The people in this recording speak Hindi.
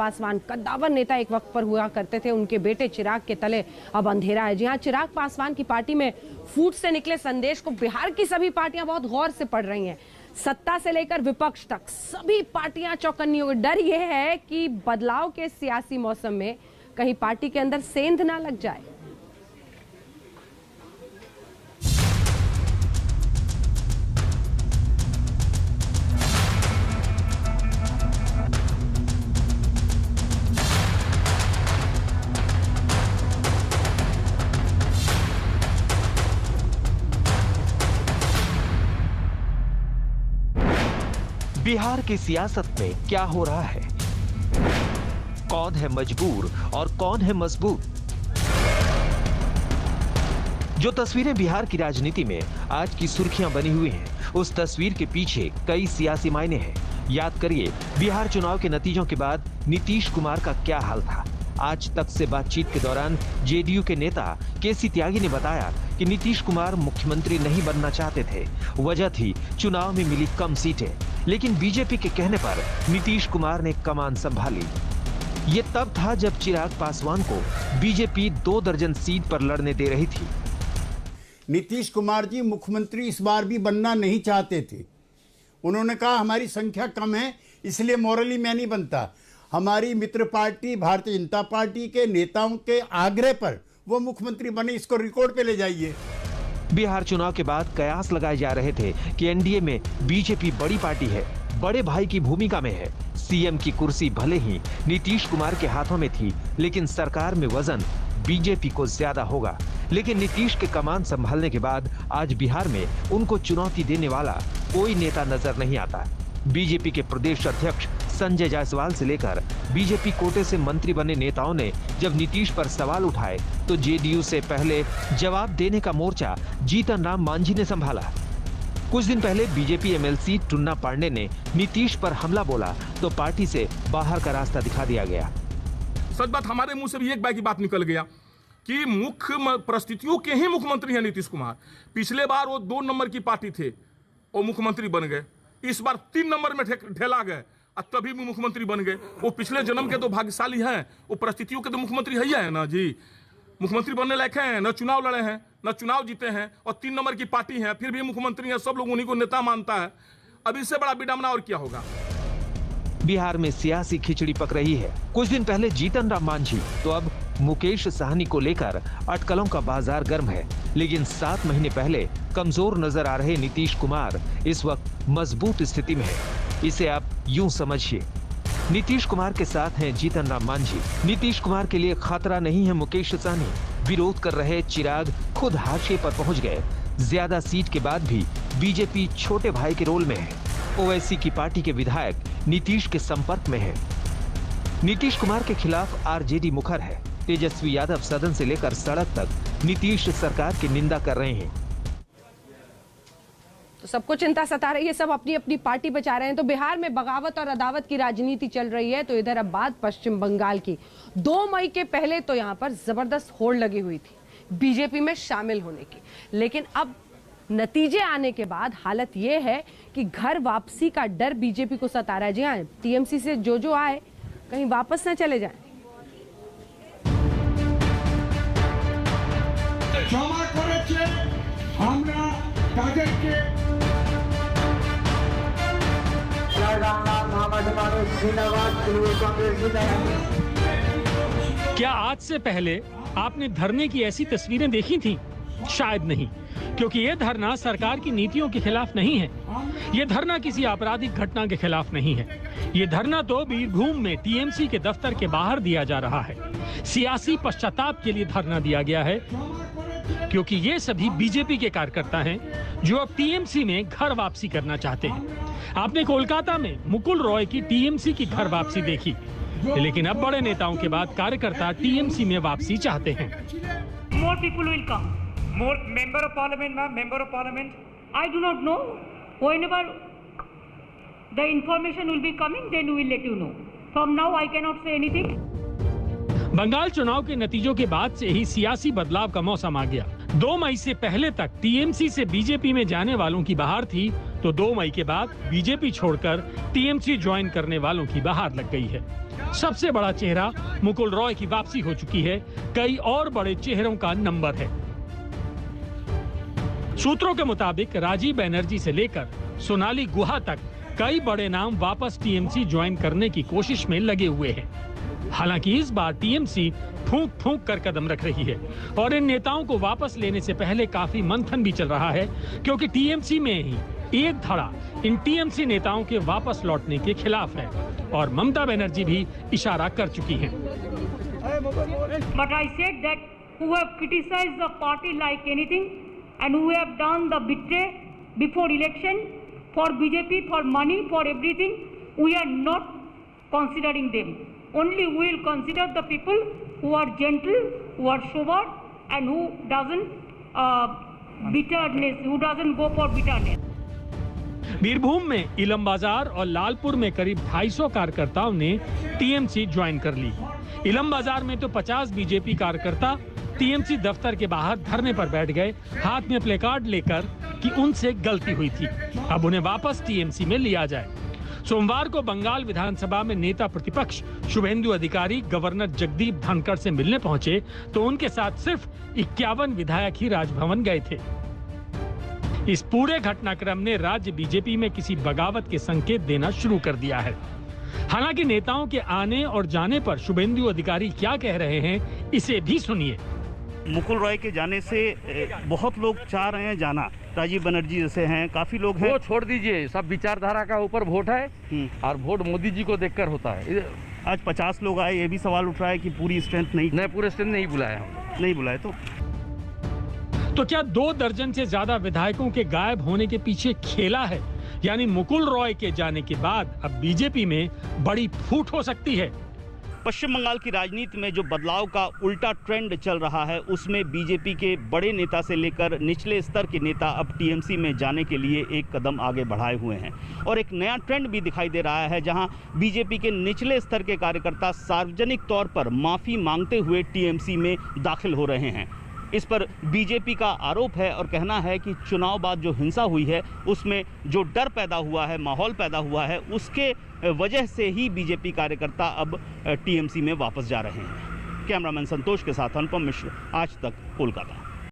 पासवान कद्दावर नेता एक वक्त पर हुआ करते थे, उनके बेटे चिराग के तले अब अंधेरा है। जी हां, चिराग पासवान की पार्टी में फूट से निकले संदेश को बिहार की सभी पार्टियां बहुत गौर से पढ़ रही हैं। सत्ता से लेकर विपक्ष तक सभी पार्टियां चौकन्नी हो गई। डर यह है कि बदलाव के सियासी मौसम में कहीं पार्टी के अंदर सेंध ना लग जाए। बिहार की सियासत में क्या हो रहा है? कौन है मजबूर और कौन है मजबूत? जो तस्वीरें बिहार की राजनीति में आज की सुर्खियां बनी हुई हैं, उस तस्वीर के पीछे कई सियासी मायने हैं। याद करिए, बिहार चुनाव के नतीजों के बाद नीतीश कुमार का क्या हाल था। आज तक से बातचीत के दौरान जेडीयू के नेता केसी त्यागी ने बताया कि नीतीश कुमार मुख्यमंत्री नहीं बनना चाहते थे। वजह थी चुनाव में मिली कम सीटें। लेकिन बीजेपी के कहने पर नीतीश कुमार ने कमान संभाली। ये तब था जब चिराग पासवान को बीजेपी 2 दर्जन सीट पर लड़ने दे रही थी। नीतीश कुमार जी मुख्यमंत्री इस बार भी बनना नहीं चाहते थे। उन्होंने कहा हमारी संख्या कम है, इसलिए मॉरली मैं नहीं बनता। हमारी मित्र पार्टी भारतीय जनता पार्टी के नेताओं के आग्रह पर वो मुख्यमंत्री बने। इसको रिकॉर्ड पे ले जाइए। बिहार चुनाव के बाद कयास लगाए जा रहे थे कि एनडीए में बीजेपी बड़ी पार्टी है, बड़े भाई की भूमिका में है। सीएम की कुर्सी भले ही नीतीश कुमार के हाथों में थी, लेकिन सरकार में वजन बीजेपी को ज्यादा होगा। लेकिन नीतीश के कमान संभालने के बाद आज बिहार में उनको चुनौती देने वाला कोई नेता नजर नहीं आता। बीजेपी के प्रदेश अध्यक्ष संजय जायसवाल से लेकर बीजेपी कोटे से मंत्री बने नेताओं ने जब नीतीश पर सवाल उठाए, तो जेडीयू से पहले जवाब देने का मोर्चा जीतन राम मांझी ने संभाला। कुछ दिन पहले बीजेपी एमएलसी टुन्ना पांडे ने नीतीश पर हमला बोला तो पार्टी से बाहर का रास्ता दिखा दिया गया। सच बात, हमारे मुंह से भी एक बार की बात निकल गया कि मुख्य परिस्थितियों के ही मुख्यमंत्री हैं नीतीश कुमार। पिछले बार वो 2 नंबर की पार्टी थे और मुख्यमंत्री बन गए। इस बार 3 नंबर में ढेला गए और तभी भी मुख्यमंत्री बन गए। वो पिछले जन्म के तो भाग्यशाली हैं, वो परिस्थितियों के तो मुख्यमंत्री है ना जी। मुख्यमंत्री बनने लायक हैं, न चुनाव लड़े हैं, न चुनाव जीते हैं, और 3 नंबर की पार्टी है, फिर भी मुख्यमंत्री है। सब लोग उन्हीं को नेता मानता है। अब इससे बड़ा विडंबना और क्या होगा। बिहार में सियासी खिचड़ी पक रही है। कुछ दिन पहले जीतन राम मांझी, तो अब मुकेश साहनी को लेकर अटकलों का बाजार गर्म है। लेकिन 7 महीने पहले कमजोर नजर आ रहे नीतीश कुमार इस वक्त मजबूत स्थिति में है। इसे आप यूं समझिए, नीतीश कुमार के साथ हैं जीतन राम मांझी। नीतीश कुमार के लिए खतरा नहीं है मुकेश साहनी। विरोध कर रहे चिराग खुद हाशिए पर पहुंच गए। ज्यादा सीट के बाद भी बीजेपी छोटे भाई के रोल में है। ओवैसी की पार्टी के विधायक नीतीश के संपर्क में है। नीतीश कुमार के खिलाफ आरजेडी मुखर है। तेजस्वी यादव सदन से लेकर सड़क तक नीतीश सरकार की निंदा कर रहे हैं। तो सबको चिंता सता रही है, सब अपनी अपनी पार्टी बचा रहे हैं। तो बिहार में बगावत और अदावत की राजनीति चल रही है। तो इधर अब बात पश्चिम बंगाल की। 2 मई के पहले तो यहाँ पर जबरदस्त होड़ लगी हुई थी बीजेपी में शामिल होने की। लेकिन अब नतीजे आने के बाद हालत ये है कि घर वापसी का डर बीजेपी को सता रहा है। जी हाँ, टीएमसी से जो आए कहीं वापस न चले जाएं। क्या आज से पहले आपने धरने की ऐसी तस्वीरें देखी थी? शायद नहीं, क्योंकि ये धरना सरकार की नीतियों के खिलाफ नहीं है। ये धरना किसी आपराधिक घटना के खिलाफ नहीं है। ये धरना तो बीरभूम में टीएमसी के दफ्तर के बाहर दिया जा रहा है। सियासी पश्चाताप के लिए धरना दिया गया है, क्योंकि ये सभी बीजेपी के कार्यकर्ता हैं जो अब टीएमसी में घर वापसी करना चाहते हैं। आपने कोलकाता में मुकुल रॉय की टीएमसी की घर वापसी देखी, लेकिन अब बड़े नेताओं के बाद कार्यकर्ता टीएमसी में वापसी चाहते हैं। More people will come. More member of parliament, ma'am, member of parliament. I do not know. Whenever the information will be coming, then we will let you know. From now, I cannot say anything. Bengal चुनाव के नतीजों के बाद से ही सियासी बदलाव का मौसम आ गया। 2 मई से पहले तक टीएमसी से बीजेपी में जाने वालों की बहार थी तो 2 मई के बाद बीजेपी छोड़कर टीएमसी ज्वाइन करने वालों की बहार लग गई है। सबसे बड़ा चेहरा मुकुल रॉय की वापसी हो चुकी है, कई और बड़े चेहरों का नंबर है। सूत्रों के मुताबिक राजीव बनर्जी से लेकर सोनाली गुहा तक कई बड़े नाम वापस टीएमसी ज्वाइन करने की कोशिश में लगे हुए हैं। हालांकि इस बार टीएमसी फूंक फूंक कर कदम रख रही है और इन नेताओं को वापस लेने से पहले काफी मंथन भी चल रहा है, क्योंकि टीएमसी में ही एक धड़ा इन टीएमसी नेताओं के वापस लौटने के खिलाफ है और ममता बनर्जी भी इशारा कर चुकी हैं। But I said that who have criticized the party like anything and who have done the betray before election for BJP, for money, for everything, we are not considering them. Only we will consider the people who are gentle, who are sober, and who doesn't go for bitterness. Birbhum में इलम बाजार और लालपुर में करीब 250 कार्यकर्ताओं ने टीएमसी ज्वाइन कर ली। इलम बाजार में तो 50 बीजेपी कार्यकर्ता टीएमसी दफ्तर के बाहर धरने पर बैठ गए, हाथ में प्लेकार्ड लेकर कि उनसे गलती हुई थी, अब उन्हें वापस टीएमसी में लिया जाए। सोमवार को बंगाल विधानसभा में नेता प्रतिपक्ष शुभेंदु अधिकारी गवर्नर जगदीप धनखड़ से मिलने पहुंचे तो उनके साथ सिर्फ 51 विधायक ही राजभवन गए थे। इस पूरे घटनाक्रम ने राज्य बीजेपी में किसी बगावत के संकेत देना शुरू कर दिया है। हालांकि नेताओं के आने और जाने पर शुभेंदु अधिकारी क्या कह रहे हैं, इसे भी सुनिए। मुकुल रॉय के जाने से बहुत लोग चाह रहे हैं जाना, राजीव बनर्जी जैसे हैं, काफी लोग हैं। वो छोड़ दीजिए, सब विचारधारा का ऊपर वोट है और वोट मोदी जी को देखकर होता है। आज 50 लोग आए, ये भी सवाल उठ रहा है कि पूरी स्ट्रेंथ नहीं पूरे स्ट्रेंथ नहीं बुलाया, नहीं बुलाए तो क्या 2 दर्जन से ज्यादा विधायकों के गायब होने के पीछे खेला है? यानी मुकुल रॉय के जाने के बाद अब बीजेपी में बड़ी फूट हो सकती है। पश्चिम बंगाल की राजनीति में जो बदलाव का उल्टा ट्रेंड चल रहा है, उसमें बीजेपी के बड़े नेता से लेकर निचले स्तर के नेता अब टीएमसी में जाने के लिए एक कदम आगे बढ़ाए हुए हैं और एक नया ट्रेंड भी दिखाई दे रहा है, जहां बीजेपी के निचले स्तर के कार्यकर्ता सार्वजनिक तौर पर माफी मांगते हुए टीएमसी में दाखिल हो रहे हैं। इस पर बीजेपी का आरोप है और कहना है कि चुनाव बाद जो हिंसा हुई है, उसमें जो डर पैदा हुआ है, माहौल पैदा हुआ है, उसके वजह से ही बीजेपी कार्यकर्ता अब टीएमसी में वापस जा रहे हैं। कैमरामैन संतोष के साथ अनुपम मिश्र, आज तक, कोलकाता।